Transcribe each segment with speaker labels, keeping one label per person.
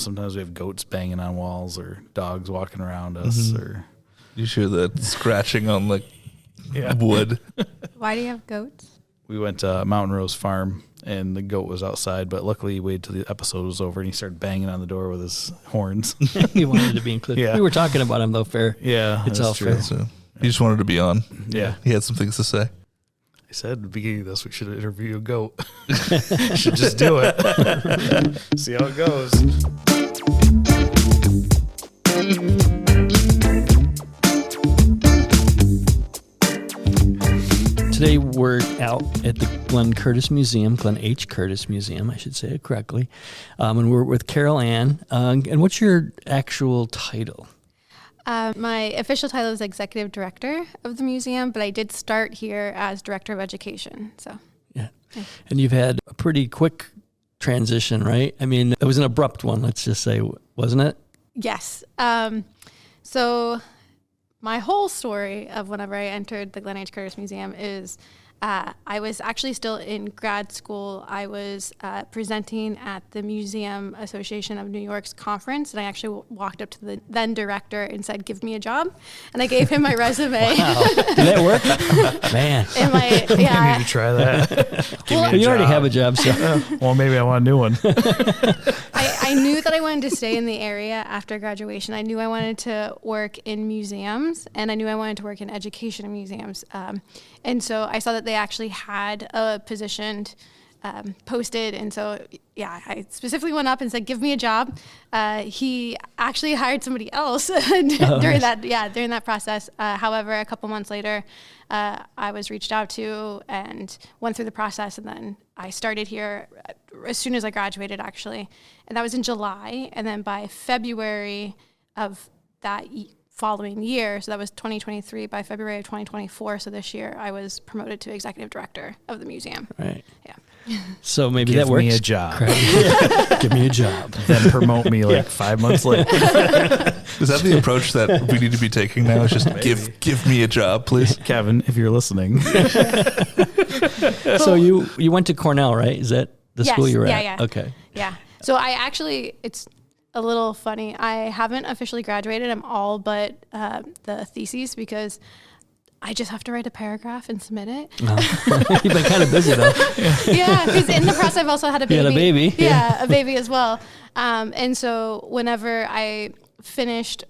Speaker 1: sometimes we have goats banging on walls or dogs walking around us. Or
Speaker 2: you hear that scratching on like wood.
Speaker 3: Why do you have goats?
Speaker 1: We went to Mountain Rose Farm, and the goat was outside, but luckily he waited till the episode was over, and he started banging on the door with his horns.
Speaker 4: He wanted to be included.
Speaker 1: Yeah.
Speaker 4: We were talking about him, though, fair.
Speaker 1: Yeah,
Speaker 4: it's all
Speaker 1: true.
Speaker 4: fair.
Speaker 2: So he just wanted to be on.
Speaker 1: Yeah.
Speaker 2: He had some things to say.
Speaker 1: I said at the beginning of this, we should interview a goat. Should just do it. See how it goes.
Speaker 4: Today we're out at the Glenn H. Curtis Museum, I should say it correctly. And we're with Carol Ann. And what's your actual title?
Speaker 3: My official title is Executive Director of the museum, but I did start here as Director of Education. So
Speaker 4: yeah. And you've had a pretty quick transition, right? I mean, it was an abrupt one, let's just say, wasn't it?
Speaker 3: Yes. So my whole story of whenever I entered the Glenn H. Curtis Museum is I was actually still in grad school. I was presenting at the Museum Association of New York's conference, and I actually walked up to the then director and said, "Give me a job," and I gave him my resume.
Speaker 4: Wow. Did that work? Man.
Speaker 3: And
Speaker 1: Maybe you try that.
Speaker 4: You already have a job, so.
Speaker 1: Well, maybe I want a new one.
Speaker 3: I knew that I wanted to stay in the area after graduation. I knew I wanted to work in museums, and I knew I wanted to work in education in museums. And so I saw that they actually had a position posted. And so, yeah, I specifically went up and said, "Give me a job." He actually hired somebody else during that process. However, a couple months later, I was reached out to and went through the process, and then I started here as soon as I graduated, actually. And that was in July. And then by February of that following year, so that was 2023, by February of 2024, so this year, I was promoted to Executive Director of the museum.
Speaker 4: Right.
Speaker 3: Yeah.
Speaker 4: So maybe
Speaker 1: Give
Speaker 4: that works.
Speaker 1: me a job.
Speaker 4: Give me a job.
Speaker 1: Then promote me like 5 months later.
Speaker 2: Is that the approach that we need to be taking now? It's just give me a job, please.
Speaker 1: Kevin, if you're listening.
Speaker 4: So you went to Cornell, right? Is that the school you were at?
Speaker 3: Yeah.
Speaker 4: Okay.
Speaker 3: Yeah. So I actually, it's a little funny. I haven't officially graduated. I'm all but the thesis because I just have to write a paragraph and submit it.
Speaker 4: Oh. You've been kind of busy, though.
Speaker 3: Yeah, because in the process, I've also had a baby.
Speaker 4: You had a baby.
Speaker 3: Yeah, a baby as well. And so whenever I finished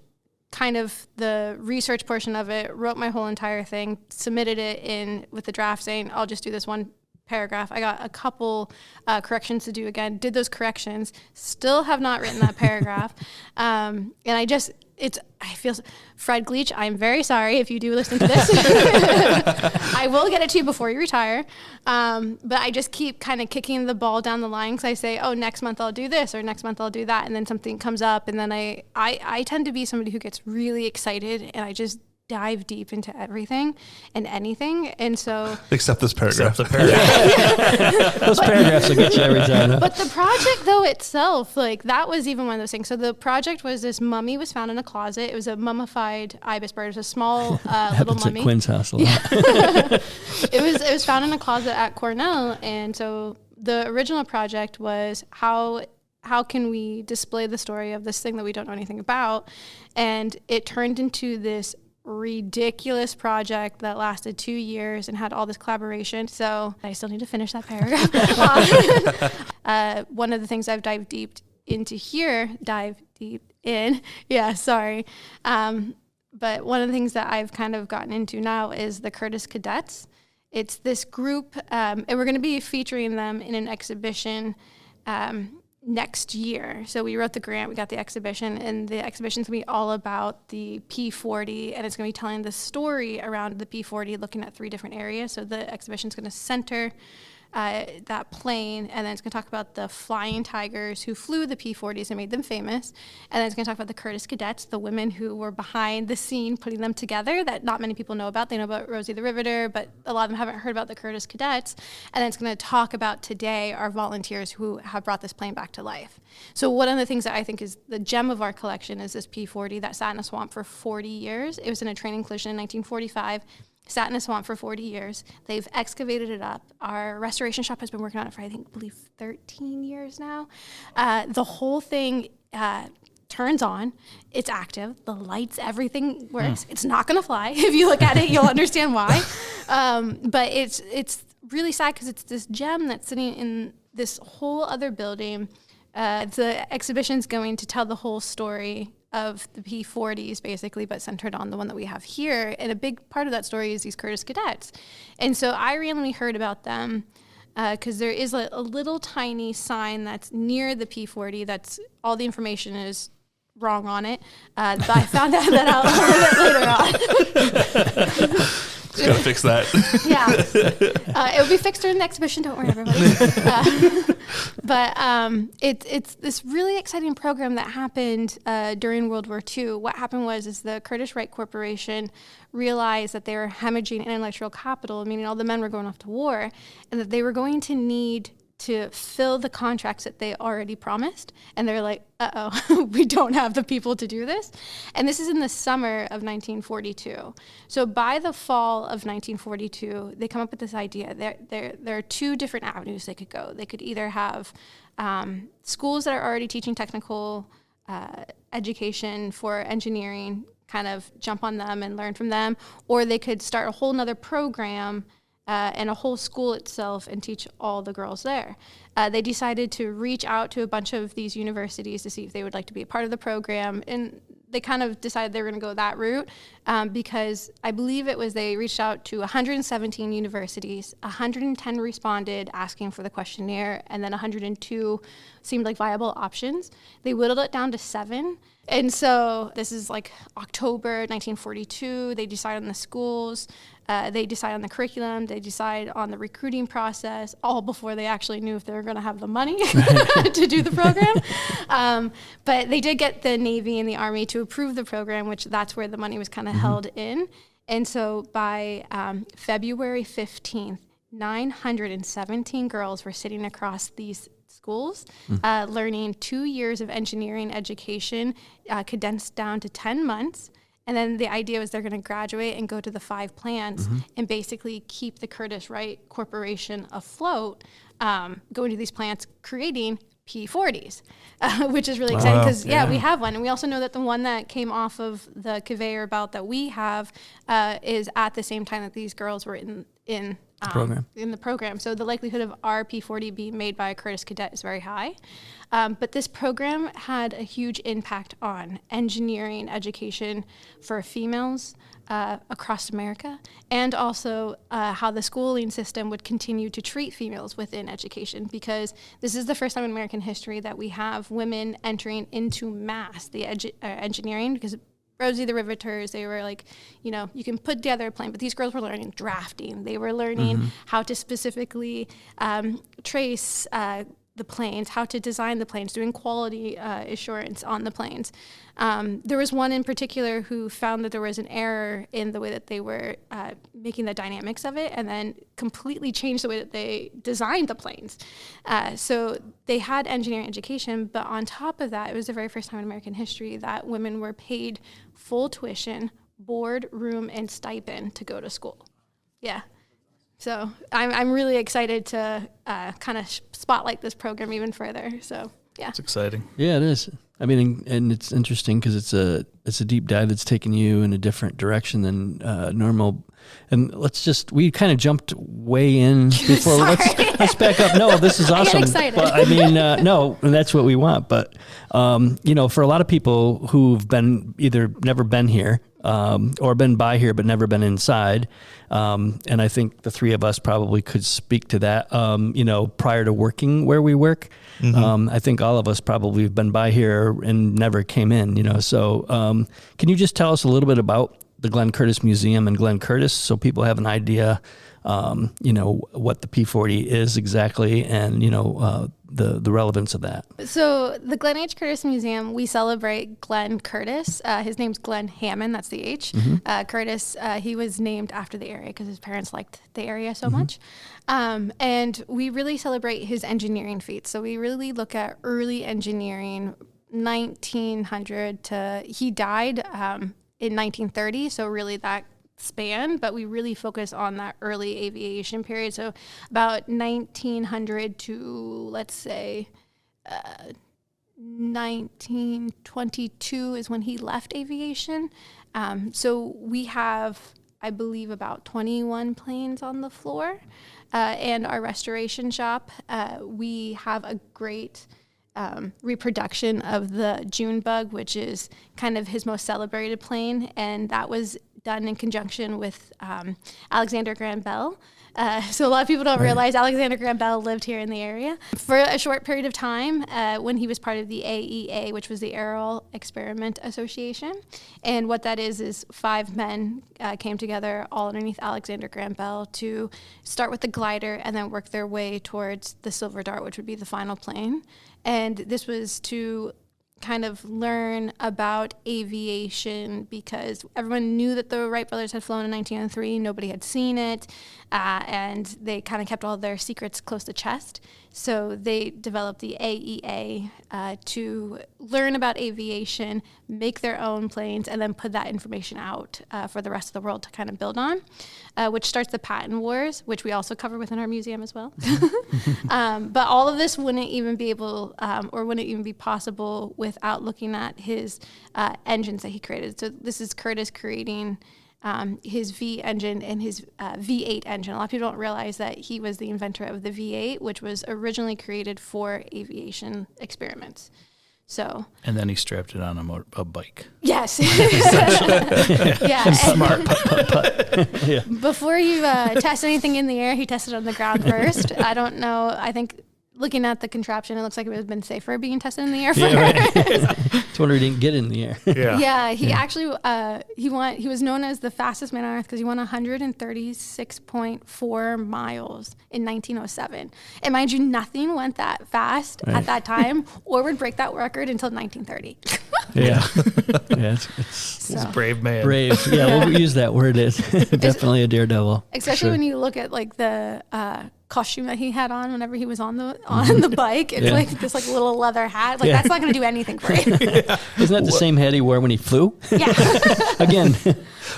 Speaker 3: kind of the research portion of it, wrote my whole entire thing, submitted it in with the draft saying, I'll just do this one paragraph. I got a couple corrections to do again, did those corrections, still have not written that paragraph. And I feel, Fred Gleach, I'm very sorry if you do listen to this. I will get it to you before you retire. But I just keep kind of kicking the ball down the line because I say, oh, next month I'll do this or next month I'll do that. And then something comes up. And then I tend to be somebody who gets really excited and I just dive deep into everything and anything. And so
Speaker 2: Except this paragraph.
Speaker 4: Those paragraphs will get you every time. Huh?
Speaker 3: But the project though itself, like that was even one of those things. So the project was this mummy was found in a closet. It was a mummified ibis bird. It was a small little mummy.
Speaker 4: At Quinn's house a lot.
Speaker 3: Yeah. It was found in a closet at Cornell. And so the original project was how can we display the story of this thing that we don't know anything about? And it turned into this ridiculous project that lasted 2 years and had all this collaboration. So I still need to finish that paragraph. One of the things I've dived deep in. Yeah, sorry. But one of the things that I've kind of gotten into now is the Curtis Cadets. It's this group, and we're going to be featuring them in an exhibition next year. So we wrote the grant, we got the exhibition, and the exhibition's gonna be all about the P40, and it's gonna be telling the story around the P40, looking at 3 different areas. So the exhibition's gonna center that plane, and then it's gonna talk about the flying tigers who flew the P40s and made them famous. And then it's gonna talk about the Curtis Cadets, the women who were behind the scene putting them together that not many people know about. They know about Rosie the Riveter, but a lot of them haven't heard about the Curtis Cadets. And then it's gonna talk about today our volunteers who have brought this plane back to life. So one of the things that I think is the gem of our collection is this P40 that sat in a swamp for 40 years. It was in a training collision in 1945. Sat in a swamp for 40 years. They've excavated it up. Our restoration shop has been working on it for, I believe 13 years now. The whole thing turns on, it's active, the lights, everything works. It's not going to fly. If you look at it, you'll understand why. But it's really sad because it's this gem that's sitting in this whole other building. The exhibition's going to tell the whole story of the P40s, basically, but centered on the one that we have here. And a big part of that story is these Curtiss cadets. And so I randomly heard about them because there is a little tiny sign that's near the P40 that's all the information is wrong on it. But I found that out a little bit later on.
Speaker 2: Just gotta fix that.
Speaker 3: Yeah. It will be fixed during the exhibition. Don't worry, everybody. But it's this really exciting program that happened during World War II. What happened is the Curtiss-Wright Corporation realized that they were hemorrhaging intellectual capital, meaning all the men were going off to war, and that they were going to need to fill the contracts that they already promised. And they're like, we don't have the people to do this. And this is in the summer of 1942. So by the fall of 1942, they come up with this idea. There are two different avenues they could go. They could either have schools that are already teaching technical education for engineering, kind of jump on them and learn from them, or they could start a whole nother program and a whole school itself and teach all the girls there. They decided to reach out to a bunch of these universities to see if they would like to be a part of the program. And they kind of decided they were going to go that route because I believe they reached out to 117 universities, 110 responded asking for the questionnaire, and then 102 seemed like viable options. They whittled it down to 7. And so this is like October 1942. They decide on the schools. They decide on the curriculum. They decide on the recruiting process, all before they actually knew if they were going to have the money to do the program. But they did get the Navy and the Army to approve the program, which that's where the money was kind of held in. And so by February 15th, 917 girls were sitting across these schools, learning 2 years of engineering education, condensed down to 10 months. And then the idea was they're going to graduate and go to the 5 plants and basically keep the Curtiss-Wright Corporation afloat, going to these plants, creating P40s, which is really exciting because, we have one. And we also know that the one that came off of the conveyor belt that we have is at the same time that these girls were in the program. So the likelihood of our P40 being made by a Curtiss cadet is very high. But this program had a huge impact on engineering education for females across America, and also how the schooling system would continue to treat females within education, because this is the first time in American history that we have women entering into mass the engineering, because Rosie the Riveters, they were like, you can put together a plane, but these girls were learning drafting. They were learning how to specifically trace the planes, how to design the planes, doing quality assurance on the planes. There was one in particular who found that there was an error in the way that they were making the dynamics of it, and then completely changed the way that they designed the planes. So they had engineering education, but on top of that, it was the very first time in American history that women were paid full tuition, board, room, and stipend to go to school. Yeah. So I'm really excited to kind of spotlight this program even further. So yeah,
Speaker 1: it's exciting.
Speaker 4: Yeah, it is. I mean, and it's interesting because it's a deep dive that's taken you in a different direction than normal. And we kind of jumped way in before. let's back up. No, this is awesome.
Speaker 3: I get excited.
Speaker 4: But I mean, no, that's what we want. But for a lot of people who've been either never been here or been by here but never been inside, and I think the three of us probably could speak to that. Prior to working where we work, I think all of us probably have been by here and never came in. So can you just tell us a little bit about the Glenn Curtiss Museum and Glenn Curtiss, so people have an idea, what the P40 is exactly, and the relevance of that.
Speaker 3: So the Glenn H. Curtiss Museum, we celebrate Glenn Curtiss. His name's Glenn Hammond. That's the H. Curtiss. He was named after the area because his parents liked the area so much. And we really celebrate his engineering feats. So we really look at early engineering, 1900 to he died in 1930. So really that span, but we really focus on that early aviation period. So about 1900 to, let's say, 1922 is when he left aviation. So we have, I believe, about 21 planes on the floor. And our restoration shop, we have a great reproduction of the June Bug, which is kind of his most celebrated plane. And that was done in conjunction with Alexander Graham Bell. So a lot of people don't realize Alexander Graham Bell lived here in the area for a short period of time when he was part of the AEA, which was the Aerial Experiment Association. And what that is 5 men came together all underneath Alexander Graham Bell to start with the glider and then work their way towards the Silver Dart, which would be the final plane. And this was to kind of learn about aviation because everyone knew that the Wright brothers had flown in 1903. Nobody had seen it, and they kind of kept all their secrets close to chest. So they developed the AEA to learn about aviation, make their own planes, and then put that information out for the rest of the world to kind of build on, which starts the patent wars, which we also cover within our museum as well. But all of this wouldn't even be able, or wouldn't even be possible without looking at his engines that he created. So this is Curtis creating his V engine and his V8 engine. A lot of people don't realize that he was the inventor of the V8, which was originally created for aviation experiments. So.
Speaker 1: And then he strapped it on a bike.
Speaker 3: Yes.
Speaker 1: Yeah. Smart.
Speaker 4: Yeah.
Speaker 3: Before you test anything in the air, he tested on the ground first. I don't know. I think looking at the contraption, it looks like it would have been safer being tested in the air first.
Speaker 4: Yeah, right. That's why he didn't get in the air.
Speaker 3: Yeah, he actually he was known as the fastest man on Earth because he won 136.4 miles in 1907. And mind you, nothing went that fast at that time or would break that record until 1930.
Speaker 4: Yeah. Yeah,
Speaker 1: He's a brave man.
Speaker 4: brave. Yeah, we'll use that word. It's definitely a daredevil.
Speaker 3: Especially when you look at like the costume that he had on whenever he was on the bike. It's like this like little leather hat. Like that's not going to do anything for you.
Speaker 4: Isn't that the same hat he wore when he flew?
Speaker 3: Yeah.
Speaker 4: Again.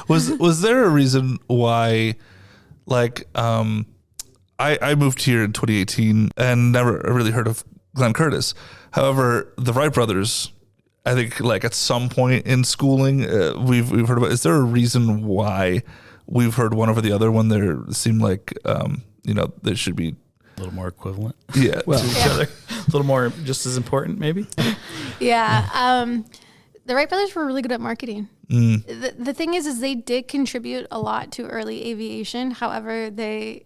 Speaker 2: Was there a reason why, like, I moved here in 2018 and never really heard of Glenn Curtis. However, the Wright brothers, I think, like at some point in schooling, we've heard about. Is there a reason why we've heard one over the other when there seem like there should be
Speaker 1: a little more equivalent?
Speaker 2: Yeah,
Speaker 1: to each other. A little more, just as important, maybe.
Speaker 3: Yeah. The Wright brothers were really good at marketing. The thing is they did contribute a lot to early aviation. However, they,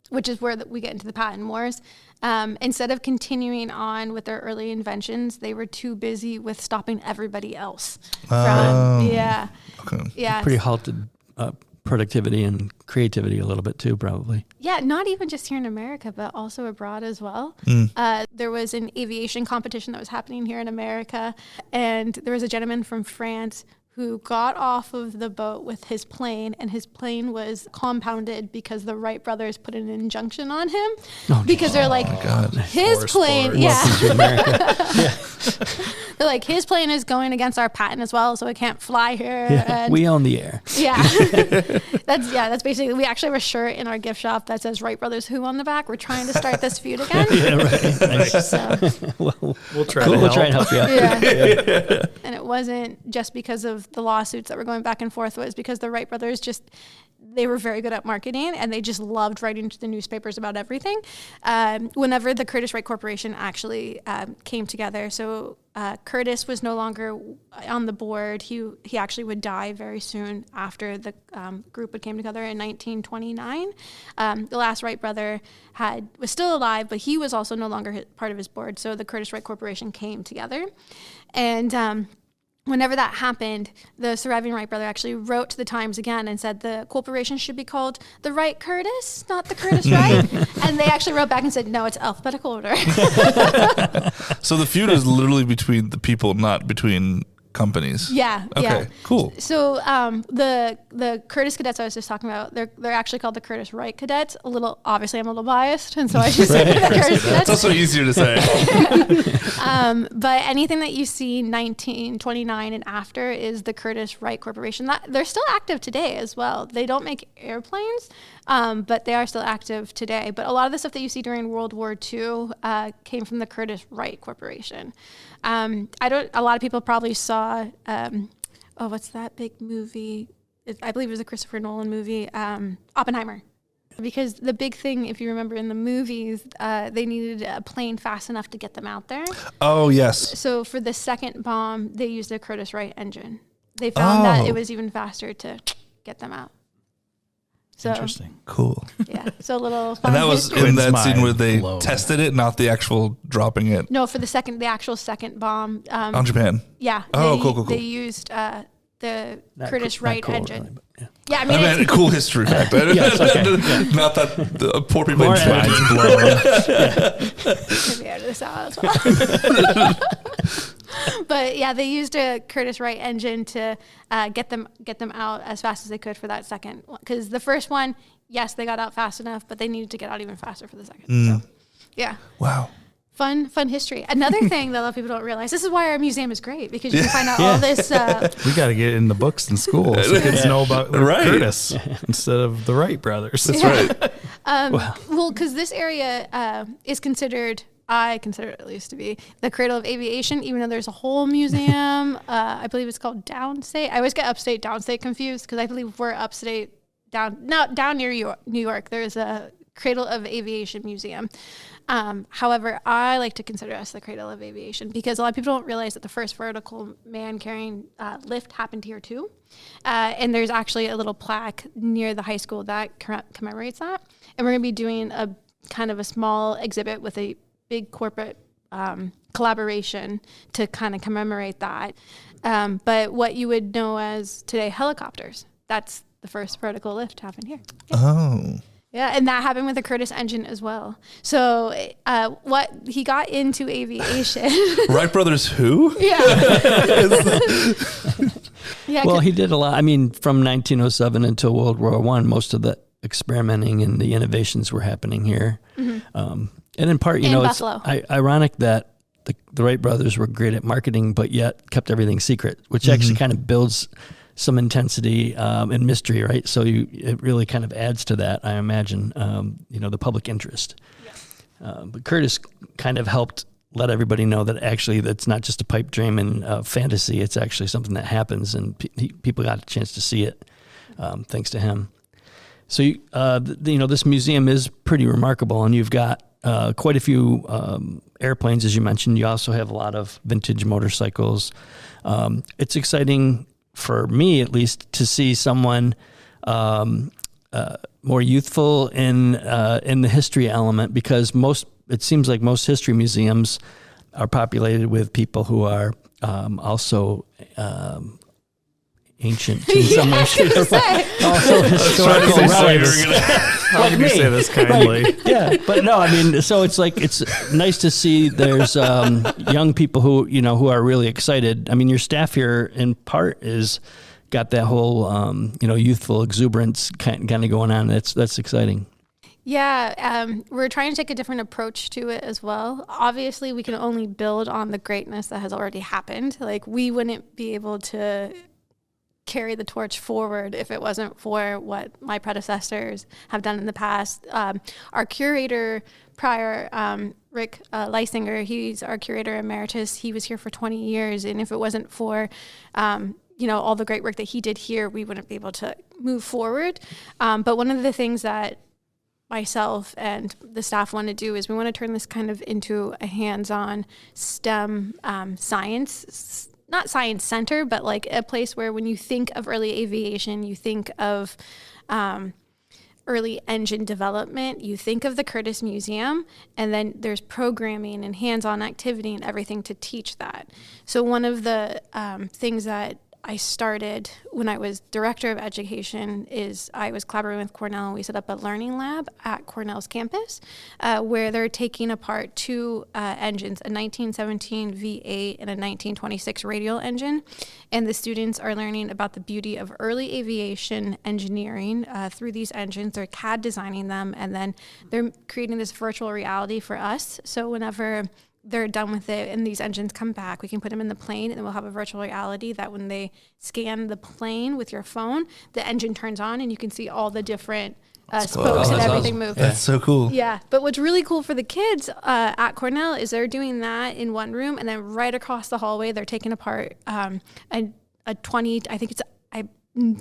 Speaker 3: which is where we get into the patent wars. Instead of continuing on with their early inventions, they were too busy with stopping everybody else.
Speaker 2: Okay.
Speaker 3: Yeah.
Speaker 4: Pretty halted productivity and creativity a little bit too, probably.
Speaker 3: Yeah, not even just here in America, but also abroad as well. There was an aviation competition that was happening here in America, and there was a gentleman from France who got off of the boat with his plane, and his plane was compounded because the Wright brothers put an injunction on him because they're like, his plane, they're like, his plane is going against our patent as well, so it can't fly here.
Speaker 4: Yeah,
Speaker 3: and
Speaker 4: we own the air.
Speaker 3: Yeah, that's basically. We actually have a shirt in our gift shop that says Wright Brothers Who on the back. We're trying to start this feud again.
Speaker 4: Yeah, right. Nice.
Speaker 3: So,
Speaker 1: we'll try.
Speaker 4: We'll try and help you out.
Speaker 3: Yeah. And it wasn't just because of the lawsuits that were going back and forth. It was because the Wright brothers they were very good at marketing, and they just loved writing to the newspapers about everything. Whenever the Curtiss Wright Corporation actually came together, so Curtiss was no longer on the board. He actually would die very soon after the group came together in 1929. The last Wright brother was still alive, but he was also no longer part of his board. So the Curtiss Wright Corporation came together, and whenever that happened, the surviving Wright brother actually wrote to the Times again and said the corporation should be called the Wright Curtiss, not the Curtiss Wright. And they actually wrote back and said, no, it's alphabetical order.
Speaker 2: So the feud is literally between the people, not between companies.
Speaker 3: Yeah.
Speaker 2: Okay.
Speaker 3: Yeah.
Speaker 2: Cool.
Speaker 3: So the Curtiss cadets I was just talking about, they're actually called the Curtiss Wright cadets. Obviously I'm a little biased, and so I just say the Curtiss cadets.
Speaker 2: It's also easier to say.
Speaker 3: But anything that you see 1929 and after is the Curtiss Wright Corporation. They're still active today as well. They don't make airplanes, but they are still active today. But a lot of the stuff that you see during World War II came from the Curtiss-Wright Corporation. A lot of people probably saw, what's that big movie? I believe it was a Christopher Nolan movie, Oppenheimer. Because the big thing, if you remember in the movies, they needed a plane fast enough to get them out there.
Speaker 2: Oh, yes.
Speaker 3: So for the second bomb, they used a Curtiss-Wright engine. They found that it was even faster to get them out. So,
Speaker 1: interesting.
Speaker 2: Cool.
Speaker 3: Yeah. So a little fun
Speaker 2: And that was
Speaker 3: history.
Speaker 2: in that scene where
Speaker 1: Mind
Speaker 2: they
Speaker 1: blown.
Speaker 2: tested it, not the actual dropping it
Speaker 3: No, for the actual second bomb.
Speaker 2: on Japan.
Speaker 3: Yeah.
Speaker 2: Oh, cool.
Speaker 3: They used the
Speaker 4: Not
Speaker 3: Curtiss-Wright
Speaker 4: cool,
Speaker 3: engine.
Speaker 4: really, but yeah.
Speaker 3: Yeah, I
Speaker 2: I
Speaker 3: mean,
Speaker 2: meant a cool history fact.
Speaker 4: Yes, okay.
Speaker 2: Not that the poor people
Speaker 4: More
Speaker 2: in Japan.
Speaker 1: Mind blown.
Speaker 3: it's be out of this out as well. But yeah, they used a Curtiss-Wright engine to get them out as fast as they could for that second one. Because the first one, yes, they got out fast enough, but they needed to get out even faster for the second. So, yeah.
Speaker 2: Wow.
Speaker 3: Fun history. Another thing that a lot of people don't realize, this is why our museum is great, because you can find out all this.
Speaker 1: We got to get it in the books in school so kids know about
Speaker 2: Right.
Speaker 1: Curtis instead of the Wright brothers.
Speaker 2: That's right.
Speaker 3: Well, because this area is considered, I consider it at least to be the cradle of aviation, even though there's a whole museum. I believe it's called downstate. I always get upstate, downstate confused because I believe we're upstate, down near New York. There's a cradle of aviation museum. However, I like to consider us the cradle of aviation because a lot of people don't realize that the first vertical man-carrying lift happened here too. And there's actually a little plaque near the high school that commemorates that. And we're going to be doing a kind of a small exhibit with a big corporate collaboration to kind of commemorate that. But what you would know as today helicopters, that's the first vertical lift happened here. Yeah.
Speaker 2: Oh.
Speaker 3: Yeah, and that happened with the Curtiss engine as well. So what he got into aviation.
Speaker 2: Wright brothers who?
Speaker 3: Yeah. Yeah.
Speaker 4: Well, he did a lot. I mean, from 1907 until World War I, most of the experimenting and the innovations were happening here. And in part,
Speaker 3: In
Speaker 4: it's
Speaker 3: Buffalo.
Speaker 4: ironic that the Wright brothers were great at marketing, but yet kept everything secret, which actually kind of builds some intensity and mystery, right? So it really kind of adds to that, I imagine, the public interest. Yeah. But Curtis kind of helped let everybody know that actually that's not just a pipe dream and fantasy. It's actually something that happens, and people got a chance to see it thanks to him. So, this museum is pretty remarkable, and you've got quite a few airplanes, as you mentioned. You also have a lot of vintage motorcycles. It's exciting, for me at least, to see someone more youthful in the history element, because it seems like most history museums are populated with people who are also ancient in some way, shape, or form. Also historical relatives.
Speaker 1: How can you say this kindly?
Speaker 4: Right. Yeah, but no, I mean, so it's nice to see there's young people who are really excited. I mean, your staff here in part is got that whole youthful exuberance kind of going on. That's exciting.
Speaker 3: Yeah, we're trying to take a different approach to it as well. Obviously, we can only build on the greatness that has already happened. Like, we wouldn't be able to carry the torch forward if it wasn't for what my predecessors have done in the past. Our curator prior, Rick Leisinger, he's our curator emeritus. He was here for 20 years, and if it wasn't for all the great work that he did here, we wouldn't be able to move forward. But one of the things that myself and the staff want to do is we want to turn this kind of into a hands-on STEM science, not science center, but like a place where when you think of early aviation, you think of early engine development, you think of the Curtiss Museum, and then there's programming and hands-on activity and everything to teach that. So one of the things that I started when I was director of education is I was collaborating with Cornell, and we set up a learning lab at Cornell's campus where they're taking apart two engines, a 1917 V8 and a 1926 radial engine. And the students are learning about the beauty of early aviation engineering through these engines. They're CAD designing them, and then they're creating this virtual reality for us. So whenever they're done with it and these engines come back, we can put them in the plane, and then we'll have a virtual reality that when they scan the plane with your phone, the engine turns on and you can see all the different spokes and everything move.
Speaker 2: That's so cool.
Speaker 3: Yeah, but what's really cool for the kids at Cornell is they're doing that in one room, and then right across the hallway they're taking apart a 20. I think it's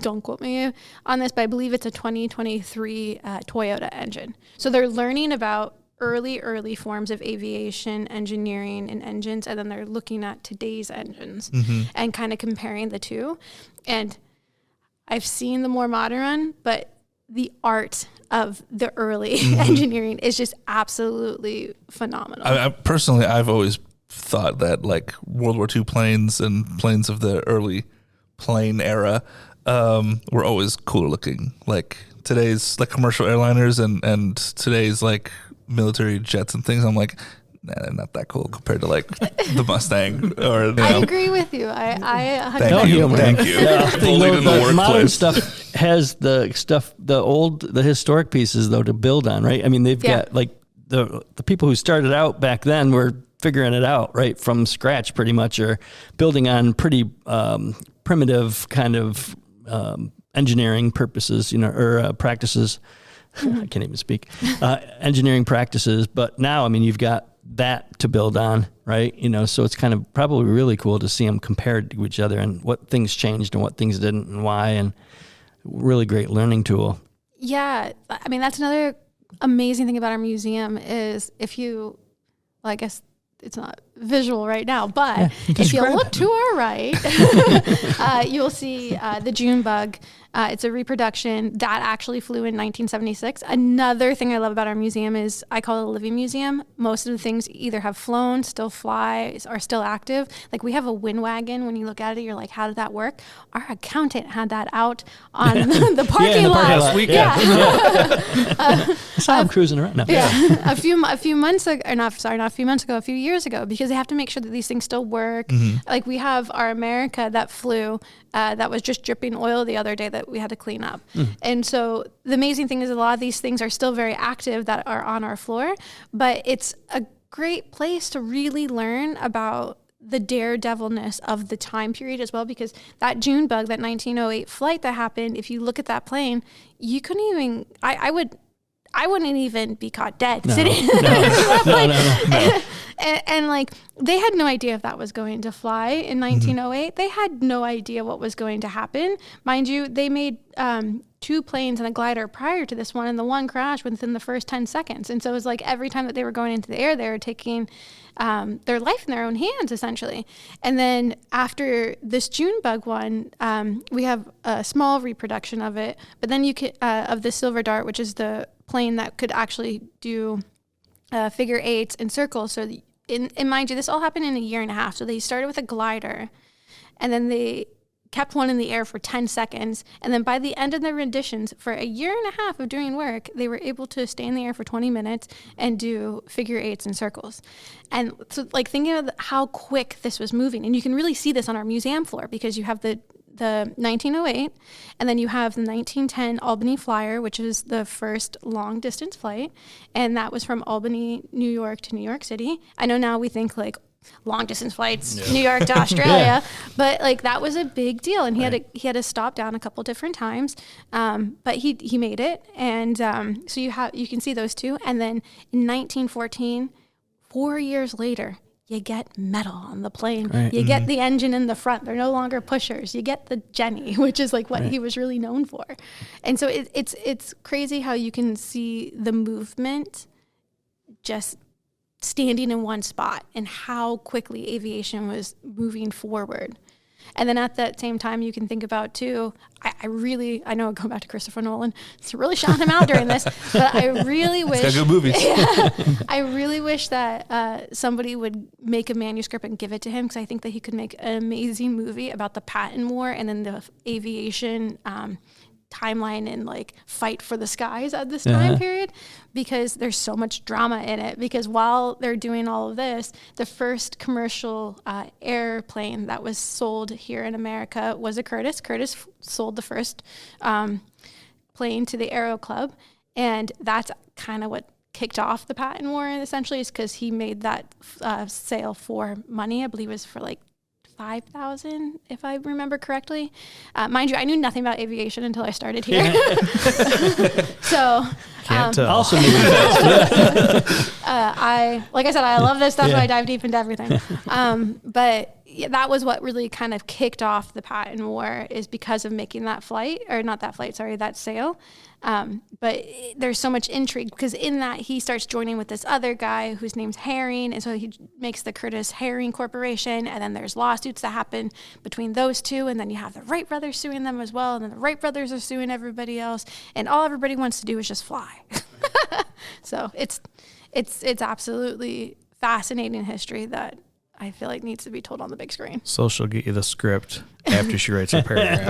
Speaker 3: don't quote me on this, but I believe it's a 2023 Toyota engine. So they're learning about early forms of aviation engineering and engines, and then they're looking at today's engines and kind of comparing the two. And I've seen the more modern one, but the art of the early engineering is just absolutely phenomenal.
Speaker 2: I personally, I've always thought that like World War II planes and planes of the early plane era were always cooler looking. Like today's like commercial airliners and today's like military jets and things, I'm like, nah, they're not that cool compared to like the Mustang or, you know.
Speaker 3: I agree with you.
Speaker 2: Thank you.
Speaker 4: Yeah.
Speaker 2: Bullied in the
Speaker 4: The modern
Speaker 2: workplace.
Speaker 4: stuff has the historic pieces though to build on, right? I mean, they've got like the people who started out back then were figuring it out right from scratch pretty much, or building on pretty primitive kind of engineering purposes, or practices. I can't even speak. Engineering practices, but now, I mean, you've got that to build on, right? So it's kind of probably really cool to see them compared to each other and what things changed and what things didn't and why, and really great learning tool.
Speaker 3: Yeah, I mean, that's another amazing thing about our museum is I guess it's not visual right now, but if you look to our right, you'll see the June bug. It's a reproduction that actually flew in 1976. Another thing I love about our museum is I call it a living museum. Most of the things either have flown, still fly, are still active. Like we have a wind wagon. When you look at it, you're like, how did that work? Our accountant had that out on the parking lot.
Speaker 4: Last week. I saw him cruising around. No.
Speaker 3: Yeah, a few months ago, or not a few months ago, a few years ago, because they have to make sure that these things still work. Like we have our America that flew, that was just dripping oil the other day that we had to clean up. And so the amazing thing is a lot of these things are still very active that are on our floor, but it's a great place to really learn about the daredevilness of the time period as well, because that June bug, that 1908 flight that happened, if you look at that plane, you couldn't even, I wouldn't even be caught dead sitting in that plane. And like they had no idea if that was going to fly in 1908. They had no idea what was going to happen. Mind you, they made 2 planes and a glider prior to this one, and the one crashed within the first 10 seconds. And so it was like every time that they were going into the air, they were taking their life in their own hands, essentially. And then after this June bug one, we have a small reproduction of it, but then you could of the Silver Dart, which is the plane that could actually do figure eights and circles. So and mind you, this all happened in a year and a half. So they started with a glider, and then they kept one in the air for 10 seconds. And then by the end of their renditions, for a year and a half of doing work, they were able to stay in the air for 20 minutes and do figure eights and circles. And so like thinking of how quick this was moving, and you can really see this on our museum floor because you have the 1908, and then you have the 1910 Albany Flyer, which is the first long distance flight, and that was from Albany, New York to New York City. I know now we think like long distance flights, New York to Australia, but like that was a big deal, and he had to stop down a couple different times, but he made it, and so you can see those two, and then in 1914, 4 years later, you get metal on the plane. Right. You get the engine in the front. They're no longer pushers. You get the Jenny, which is like what he was really known for. And so it's crazy how you can see the movement just standing in one spot and how quickly aviation was moving forward. And then at that same time, you can think about too, I know going back to Christopher Nolan, it's really shouting him out during this, but I really wish,
Speaker 2: it's got good movies.
Speaker 3: I really wish that somebody would make a manuscript and give it to him, because I think that he could make an amazing movie about the patent war and then the aviation timeline and like fight for the skies at this time period, because there's so much drama in it. Because while they're doing all of this, the first commercial airplane that was sold here in America was a Curtiss. Curtiss sold the first plane to the Aero Club, and that's kind of what kicked off the patent war, essentially, is because he made that sale for money. I believe it was for like 5,000, if I remember correctly. Mind you, I knew nothing about aviation until I started here. So,
Speaker 1: Can't tell.
Speaker 4: Also,
Speaker 3: like I said, I love this stuff.
Speaker 4: Yeah.
Speaker 3: I dive deep into everything. But yeah, that was what really kind of kicked off the patent war, is because of making that that sail. But there's so much intrigue, because in that he starts joining with this other guy whose name's Herring, and so he makes the Curtis Herring Corporation, and then there's lawsuits that happen between those two, and then you have the Wright brothers suing them as well, and then the Wright brothers are suing everybody else, and all everybody wants to do is just fly. So it's absolutely fascinating history that I feel like needs to be told on the big screen.
Speaker 1: So she'll get you the script after she writes her paragraph.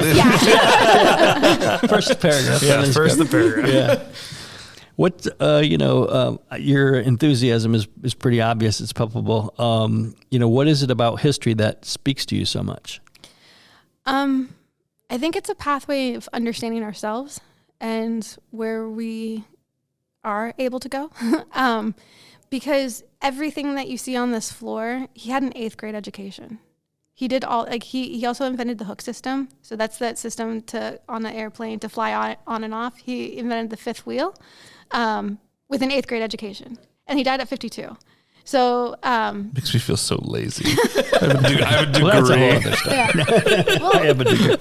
Speaker 4: first paragraph.
Speaker 1: Yeah, first the paragraph.
Speaker 4: Yeah. What, your enthusiasm is pretty obvious. It's palpable. What is it about history that speaks to you so much?
Speaker 3: I think it's a pathway of understanding ourselves and where we are able to go. Because everything that you see on this floor, he had an 8th grade education. He did all, he also invented the hook system. So that's that system on an airplane to fly on and off. He invented the 5th wheel with an 8th grade education. And he died at 52. So
Speaker 2: makes me feel so lazy. I have a degree.
Speaker 4: Well, that's a whole other stuff.
Speaker 3: yeah. Well,
Speaker 4: I have a degree.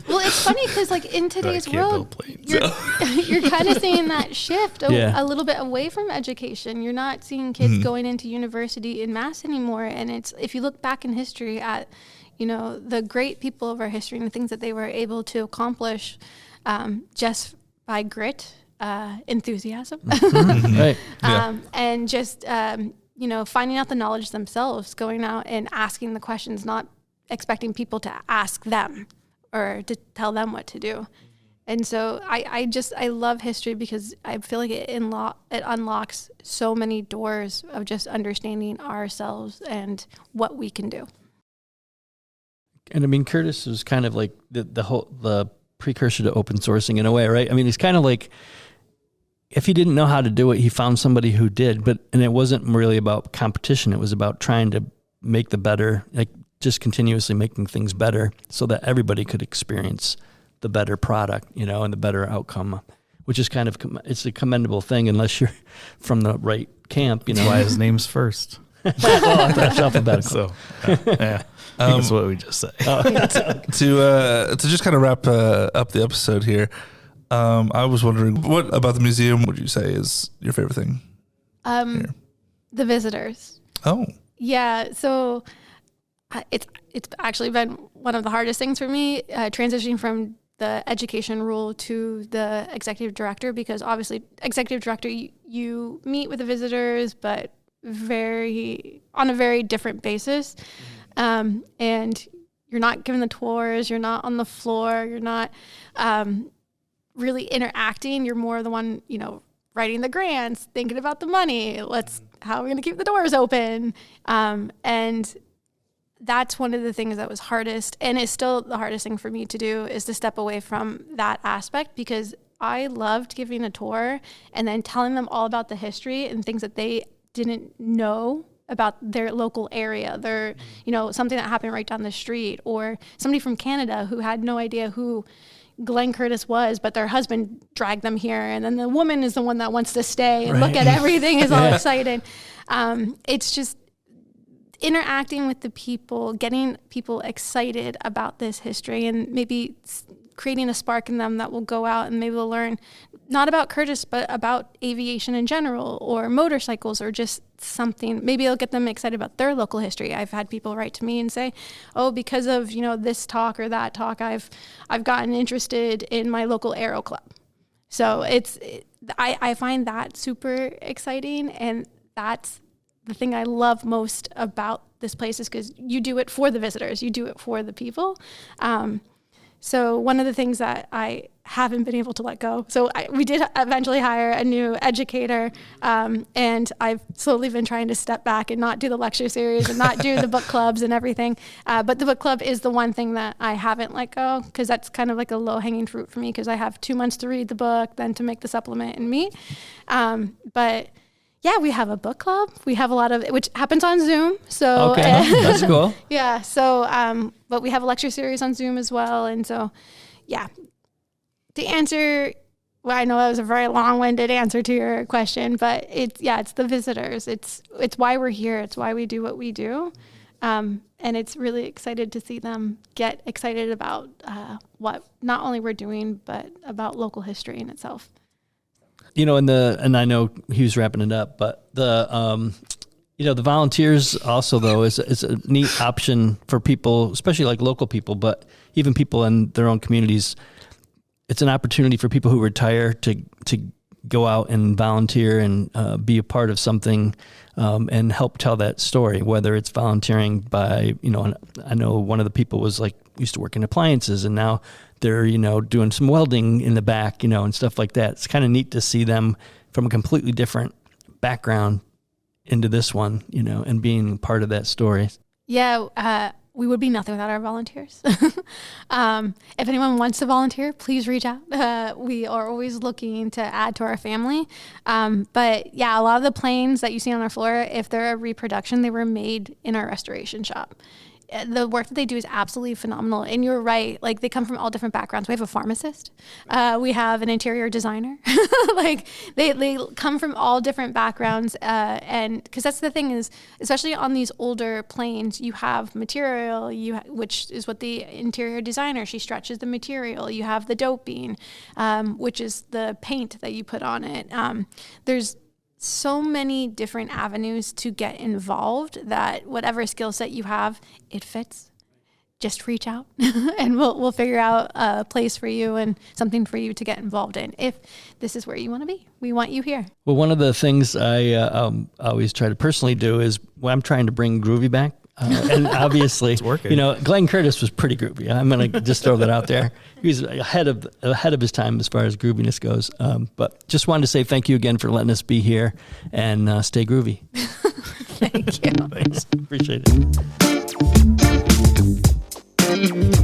Speaker 3: Well, it's funny because in today's
Speaker 1: I can't
Speaker 3: world,
Speaker 1: build planes.
Speaker 3: you're kind of seeing that shift a little bit away from education. You're not seeing kids going into university en masse anymore. And if you look back in history at, the great people of our history and the things that they were able to accomplish just by grit, enthusiasm,
Speaker 4: Right.
Speaker 3: and just, finding out the knowledge themselves, going out and asking the questions, not expecting people to ask them or to tell them what to do. And so I love history because I feel like it unlocks so many doors of just understanding ourselves and what we can do.
Speaker 4: And I mean, Curtis was kind of like the precursor to open sourcing in a way, right? I mean, he's kind of like, if he didn't know how to do it, he found somebody who did. And it wasn't really about competition. It was about trying to make the better, just continuously making things better so that everybody could experience the better product, and the better outcome, which is kind of, it's a commendable thing unless you're from the right camp,
Speaker 1: That's why his name's first.
Speaker 4: Well, that's alphabetical.
Speaker 1: So, yeah. I think that's what we just said.
Speaker 2: To just kind of wrap up the episode here, I was wondering, what about the museum would you say is your favorite thing?
Speaker 3: The visitors.
Speaker 2: Oh.
Speaker 3: Yeah, so it's actually been one of the hardest things for me, transitioning from the education role to the executive director, because obviously executive director, you meet with the visitors, but on a very different basis. And you're not given the tours, you're not on the floor, you're not really interacting. You're more the one, writing the grants, thinking about the money. How are we going to keep the doors open? And that's one of the things that was hardest, and it's still the hardest thing for me to do, is to step away from that aspect, because I loved giving a tour and then telling them all about the history and things that they didn't know about their local area, their, something that happened right down the street, or somebody from Canada who had no idea who Glenn Curtis was, but their husband dragged them here, and then the woman is the one that wants to stay and look at everything, is all excited. It's just interacting with the people, getting people excited about this history, and maybe creating a spark in them that will go out and maybe they'll learn not about Curtis, but about aviation in general, or motorcycles, or just something. Maybe it'll get them excited about their local history. I've had people write to me and say, oh, because of, this talk or that talk, I've gotten interested in my local aero club. So I find that super exciting, and that's the thing I love most about this place, is because you do it for the visitors, you do it for the people. So one of the things that I haven't been able to let go, we did eventually hire a new educator, and I've slowly been trying to step back and not do the lecture series and not do the book clubs and everything. But the book club is the one thing that I haven't let go, because that's kind of like a low-hanging fruit for me, because I have 2 months to read the book, then to make the supplement and meet. But Yeah, we have a book club. We have a lot of, which happens on Zoom. So
Speaker 4: Okay, that's cool.
Speaker 3: Yeah. So, but we have a lecture series on Zoom as well. And so, yeah, to answer, well, I know that was a very long-winded answer to your question, but it's the visitors. It's why we're here. It's why we do what we do. And it's really excited to see them get excited about what not only we're doing, but about local history in itself.
Speaker 4: And I know he was wrapping it up, but the volunteers also though is a neat option for people, especially like local people, but even people in their own communities. It's an opportunity for people who retire to go out and volunteer and be a part of something and help tell that story, whether it's volunteering by, I know one of the people was like, used to work in appliances and now they're, doing some welding in the back, and stuff like that. It's kind of neat to see them from a completely different background into this one, and being part of that story.
Speaker 3: Yeah, we would be nothing without our volunteers. If anyone wants to volunteer, please reach out. We are always looking to add to our family. But yeah, a lot of the planes that you see on our floor, if they're a reproduction, they were made in our restoration shop. The work that they do is absolutely phenomenal. And you're right, like they come from all different backgrounds. We have a pharmacist. We have an interior designer. Like they come from all different backgrounds. And because that's the thing is, especially on these older planes, you have material, which is what the interior designer, she stretches the material. You have the doping, which is the paint that you put on it. There's so many different avenues to get involved that whatever skill set you have, it fits. Just reach out and we'll figure out a place for you and something for you to get involved in. If this is where you want to be, we want you here.
Speaker 4: Well, one of the things I always try to personally do is when I'm trying to bring groovy back, and obviously,
Speaker 1: it's working.
Speaker 4: Glenn Curtis was pretty groovy. I'm going to just throw that out there. He was ahead of his time as far as grooviness goes. But just wanted to say thank you again for letting us be here and stay groovy.
Speaker 3: Thank you.
Speaker 4: Thanks. Appreciate it.